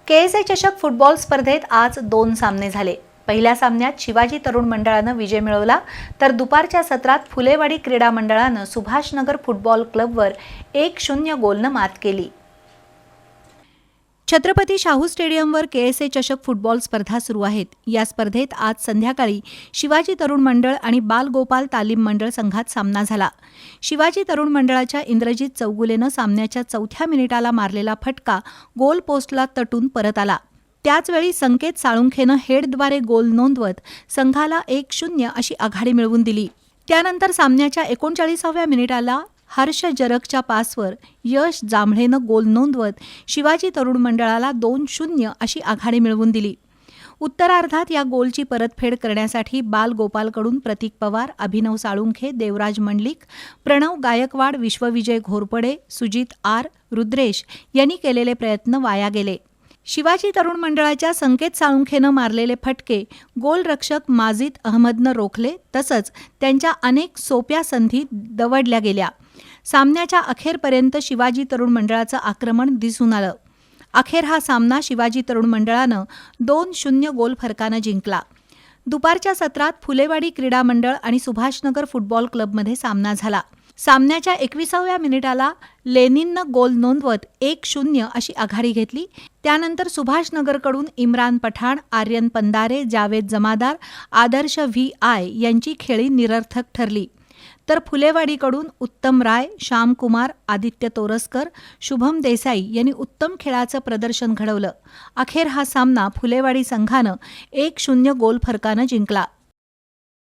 KSA चषक football स्पर्धेत आज 2 सामने झाले। पहिल्या सामन्यात शिवाजी तरुण मंडळानं विजय मिळवला, तर दुपारच्या सत्रात फुलेवाडी क्रीडा मंडळानं सुभाषनगर फुटबॉल क्लबवर 1-0 गोलनं मात केली। छत्रपती शाहू स्टेडियमवर केएसए चषक फुटबॉल स्पर्धा सुरू आहेत। या स्पर्धेत आज संध्याकाळी शिवाजी तरुण मंडळ आणि बालगोपाल तालीम मंडळ संघात सामना झाला। शिवाजी तरुण मंडळाच्या इंद्रजित चौगुलेनं सामन्याच्या 4थ्या मिनिटाला मारलेला फटका गोल पोस्टला तटून परत आला। त्याचवेळी संकेत साळुंखेनं हेडद्वारे गोल नोंदवत संघाला 1-0 अशी आघाडी मिळवून दिली। त्यानंतर सामन्याच्या 39व्या मिनिटाला हर्ष जरगच्या पासवर यश जांभळेनं गोल नोंदवत शिवाजी तरुण मंडळाला 2-0 अशी आघाडी मिळवून दिली। उत्तरार्धात या गोलची परतफेड करण्यासाठी बालगोपालकडून प्रतीक पवार, अभिनव साळुंखे, देवराज मंडलिक, प्रणव गायकवाड, विश्वविजय घोरपडे, सुजित आर, रुद्रेश यांनी केलेले प्रयत्न वाया गेले। शिवाजी तरुण मंडळाच्या संकेत साळुंखेनं मारलेले फटके गोलरक्षक माजिद अहमदनं रोखले, तसंच त्यांच्या अनेक सोप्या संधी दवडल्या गेल्या। सामन्याच्या अखेरपर्यंत शिवाजी तरुण मंडळाचं आक्रमण दिसून आलं। अखेर हा सामना शिवाजी तरुण मंडळानं 2-0 गोल फरकानं जिंकला। दुपारच्या सत्रात फुलेवाडी क्रीडा मंडळ आणि सुभाषनगर फुटबॉल क्लबमध्ये सामना झाला। सामन्याच्या 21व्या मिनिटाला लेनिननं गोल नोंदवत 1-0 अशी आघाडी घेतली। त्यानंतर सुभाषनगरकडून इम्रान पठाण, आर्यन पंदारे, जावेद जमादार, आदर्श VI यांची खेळी निरर्थक ठरली, तर फुलेवाडीकडून उत्तम राय, श्याम कुमार, आदित्य तोरसकर, शुभम देसाई यांनी उत्तम खेळाचं प्रदर्शन घडवलं। अखेर हा सामना फुलेवाडी संघानं 1-0 गोल फरकानं जिंकला।